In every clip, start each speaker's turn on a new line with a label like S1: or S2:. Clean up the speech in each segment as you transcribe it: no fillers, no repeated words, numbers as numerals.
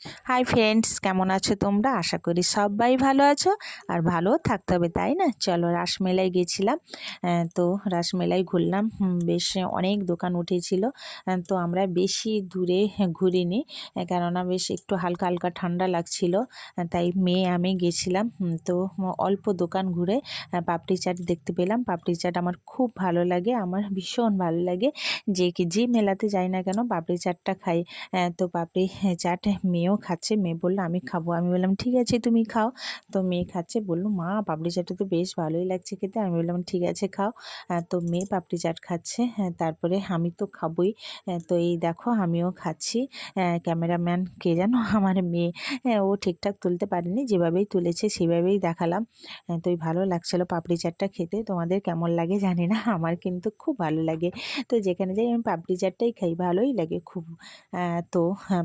S1: Hi friends, কেমন আছো তোমরা? আশা করি সবাই ভালো আছো আর ভালো থাকতে হবে, তাই না? চলো, রাসমেলায় গেছিলাম। তো রাসমেলায় ঘুরলাম। বেশ অনেক দোকান উঠেছিল। তো আমরা বেশি দূরে ঘুরিনি, কেননা বেশ একটু হালকা হালকা ঠান্ডা লাগছিল। তাই মেয়ে আমি গেছিলাম। তো অল্প দোকান ঘুরে পাপড়ি চাট দেখতে পেলাম। পাপড়ি চাট আমার খুব ভালো লাগে, আমার ভীষণ ভালো লাগে। যে মেলাতে যাই না কেন পাপড়ি চাটটা খাই। তো পাপড়ি চাট মেয়েও খাচ্ছে। মেয়ে বললো আমি খাবো। আমি বললাম ঠিক আছে তুমি খাও। তো মেয়ে খাচ্ছে, বললো মা পাপড়ি চাটটা তো বেশ ভালোই লাগছে খেতে। আমি বললাম ঠিক আছে খাও। তো মেয়ে পাপড়ি চাট খাচ্ছে। তারপরে আমি তো খাবোই। তো এই দেখো আমিও খাচ্ছি। ক্যামেরাম্যান কে যেন আমার মেয়ে, ও ঠিকঠাক তুলতে পারেনি, যেভাবেই তুলেছে সেভাবেই দেখালাম। তো ভালো লাগছিলো পাপড়ি চাটটা খেতে। তোমাদের কেমন লাগে জানি না, আমার কিন্তু খুব ভালো লাগে। তো যেখানে যাই আমি পাপড়ি চাটটাই খাই, ভালোই লাগে খুব। তো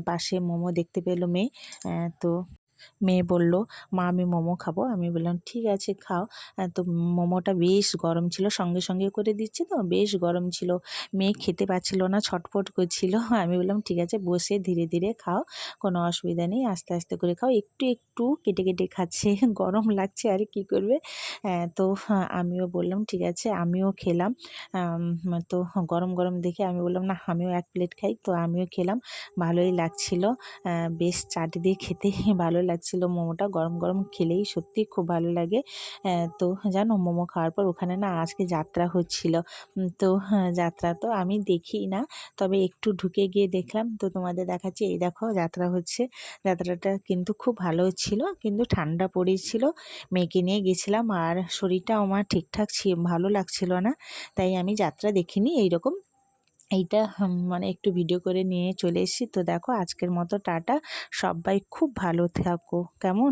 S1: পাশে মোমো দেখতে পেলো মেয়ে। তো মেয়ে বলল মা আমি মোমো খাবো। আমি বললাম ঠিক আছে খাও। তো মোমোটা বেশ গরম ছিল, সঙ্গে সঙ্গে করে দিচ্ছি তো বেশ গরম ছিল। মেয়ে খেতে পাচ্ছিল না, ছটফট করছিল। আমি বললাম ঠিক আছে বসে ধীরে ধীরে খাও, কোনো অসুবিধা নেই, আস্তে আস্তে করে খাও। একটু একটু কেটে কেটে খাচ্ছে, গরম লাগছে আর কি করবে। তো আমিও বললাম ঠিক আছে, আমিও খেলাম। তো গরম গরম দেখে আমি বললাম না আমিও এক প্লেট খাই। তো আমিও খেলাম, ভালোই লাগছিল। বেশ চাট দিয়ে খেতে ভালো লাগছিল। মোমোটা গরম গরম খেলেই সত্যি খুব ভালো লাগে। তো জানো মোমো খাওয়ার পর ওখানে না আজকে যাত্রা হচ্ছিল। তো যাত্রা তো আমি দেখি না, তবে একটু ঢুকে গিয়ে দেখলাম। তো তোমাদের দেখাচ্ছি, এই দেখো যাত্রা হচ্ছে। যাত্রাটা কিন্তু খুব ভালো হচ্ছিল, কিন্তু ঠান্ডা পড়েছিল। মেয়েকে নিয়ে গেছিলাম আর শরীরটা আমার ঠিকঠাক ভালো লাগছিল না, তাই আমি যাত্রা দেখিনি। এইরকম এইটা মানে একটু ভিডিও করে নিয়ে চলে এসেছি। তো দেখো আজকের মতো টাটা, সবাই খুব ভালো থাকো, কেমন?